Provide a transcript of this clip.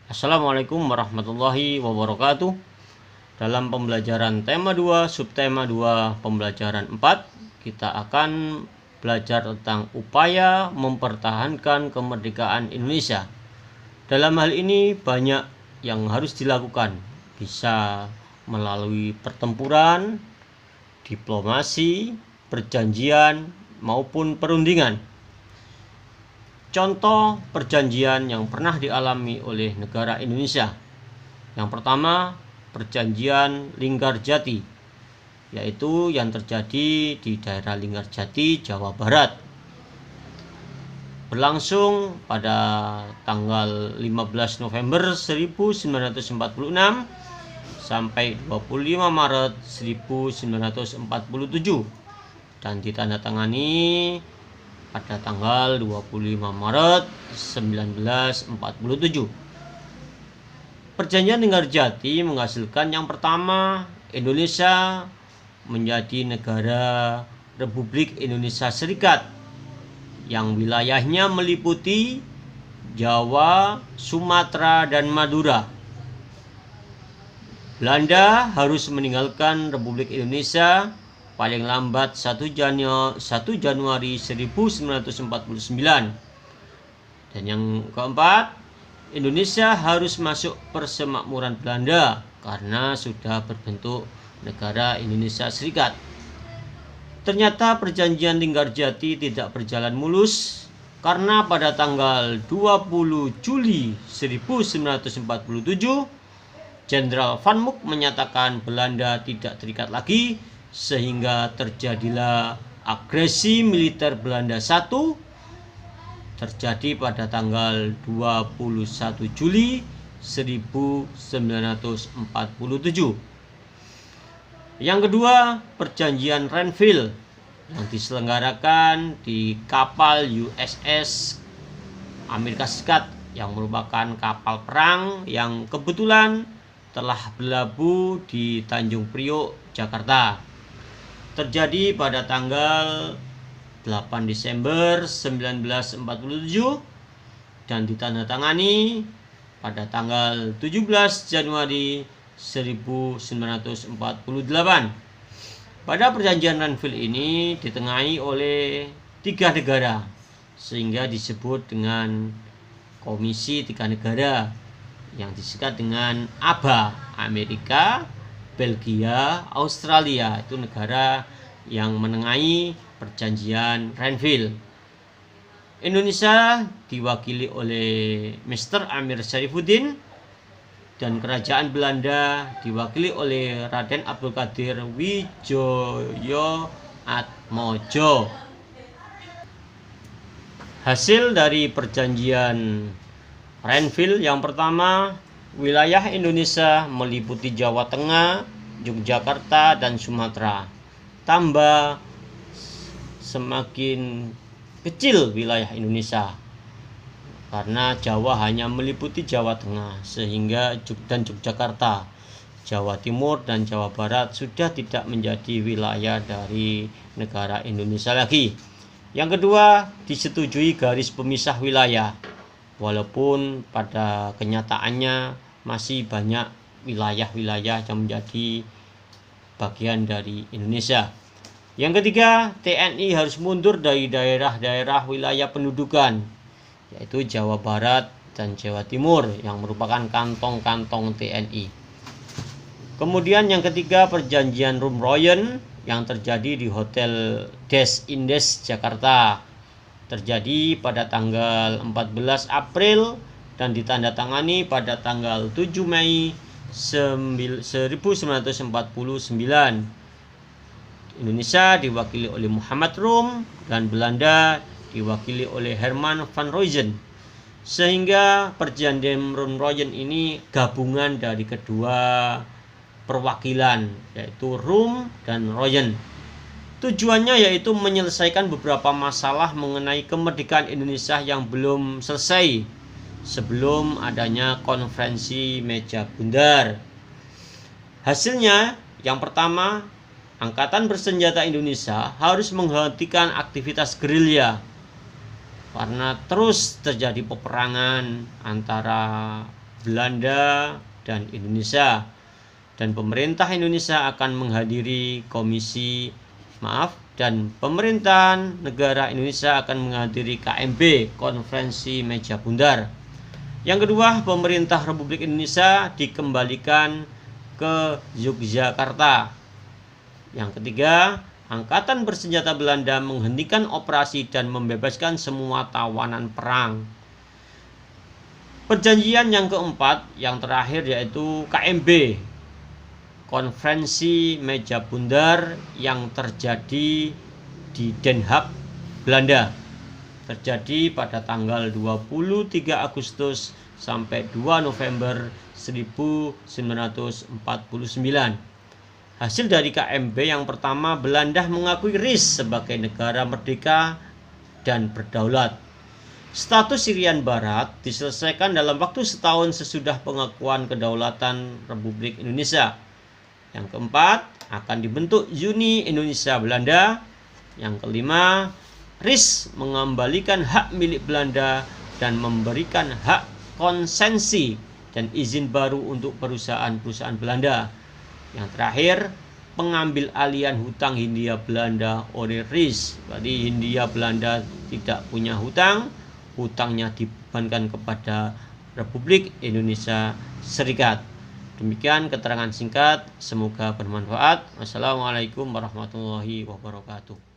Assalamualaikum warahmatullahi wabarakatuh. Dalam pembelajaran tema 2, subtema 2, pembelajaran 4, kita akan belajar tentang upaya mempertahankan kemerdekaan Indonesia. Dalam hal ini banyak yang harus dilakukan, bisa melalui pertempuran, diplomasi, perjanjian, maupun perundingan. Contoh perjanjian yang pernah dialami oleh negara Indonesia. Yang pertama, perjanjian Linggarjati, yaitu yang terjadi di daerah Linggarjati, Jawa Barat. Berlangsung pada tanggal 15 November 1946 sampai 25 Maret 1947 dan ditandatangani pada tanggal 25 Maret 1947. Perjanjian Linggarjati menghasilkan yang pertama, Indonesia menjadi negara Republik Indonesia Serikat yang wilayahnya meliputi Jawa, Sumatera, dan Madura. Belanda harus meninggalkan Republik Indonesia paling lambat 1 Januari 1949. Dan yang keempat, Indonesia harus masuk persemakmuran Belanda karena sudah berbentuk negara Indonesia Serikat. Ternyata perjanjian Linggarjati tidak berjalan mulus karena pada tanggal 20 Juli 1947 Jenderal Van Mook menyatakan Belanda tidak terikat lagi, sehingga terjadilah agresi militer Belanda I terjadi pada tanggal 21 Juli 1947. Yang kedua, perjanjian Renville yang diselenggarakan di kapal USS Amerika Serikat yang merupakan kapal perang yang kebetulan telah berlabuh di Tanjung Priok, Jakarta. Terjadi pada tanggal 8 Desember 1947 dan ditandatangani pada tanggal 17 Januari 1948. Pada perjanjian Renville ini ditengahi oleh 3 negara sehingga disebut dengan Komisi 3 Negara yang disingkat dengan ABA, Amerika, Belgia, Australia. Itu negara yang menengahi perjanjian Renville. Indonesia diwakili oleh Mr. Amir Syarifuddin dan kerajaan Belanda diwakili oleh Raden Abdul Qadir Widjoyo Atmojo. Hasil dari perjanjian Renville yang pertama, wilayah Indonesia meliputi Jawa Tengah, Yogyakarta, dan Sumatera. Tambah semakin kecil wilayah Indonesia karena Jawa hanya meliputi Jawa Tengah, sehingga dan Yogyakarta, Jawa Timur, dan Jawa Barat sudah tidak menjadi wilayah dari negara Indonesia lagi. Yang kedua, disetujui garis pemisah wilayah. Walaupun pada kenyataannya masih banyak wilayah-wilayah yang menjadi bagian dari Indonesia. Yang ketiga, TNI harus mundur dari daerah-daerah wilayah pendudukan, yaitu Jawa Barat dan Jawa Timur yang merupakan kantong-kantong TNI. Kemudian yang ketiga, perjanjian Rumroyen yang terjadi di Hotel Des Indes, Jakarta. Terjadi pada tanggal 14 April dan ditandatangani pada tanggal 7 Mei 1949. Indonesia diwakili oleh Muhammad Rum dan Belanda diwakili oleh Herman van Royen. Sehingga perjanjian Rumroyen ini gabungan dari kedua perwakilan, yaitu Rum dan Royen. Tujuannya yaitu menyelesaikan beberapa masalah mengenai kemerdekaan Indonesia yang belum selesai sebelum adanya konferensi meja bundar. Hasilnya, yang pertama, Angkatan Bersenjata Indonesia harus menghentikan aktivitas gerilya karena terus terjadi peperangan antara Belanda, dan Indonesia. Dan pemerintah Indonesia akan menghadiri dan pemerintahan negara Indonesia akan menghadiri KMB, Konferensi Meja Bundar. Yang kedua, pemerintah Republik Indonesia dikembalikan ke Yogyakarta. Yang ketiga, Angkatan Bersenjata Belanda menghentikan operasi dan membebaskan semua tawanan perang. Perjanjian yang keempat, yang terakhir, yaitu KMB, Konferensi Meja Bundar, yang terjadi di Den Haag, Belanda. Terjadi pada tanggal 23 Agustus sampai 2 November 1949. Hasil dari KMB yang pertama, Belanda mengakui RIS sebagai negara merdeka dan berdaulat. Status Irian Barat diselesaikan dalam waktu setahun sesudah pengakuan kedaulatan Republik Indonesia. Yang keempat, akan dibentuk Uni Indonesia Belanda. Yang kelima, RIS mengembalikan hak milik Belanda dan memberikan hak konsensi dan izin baru untuk perusahaan-perusahaan Belanda. Yang terakhir, pengambil alihan hutang Hindia Belanda oleh RIS. Jadi Hindia Belanda tidak punya hutang, hutangnya dibebankan kepada Republik Indonesia Serikat. Demikian keterangan singkat, semoga bermanfaat. Wassalamualaikum warahmatullahi wabarakatuh.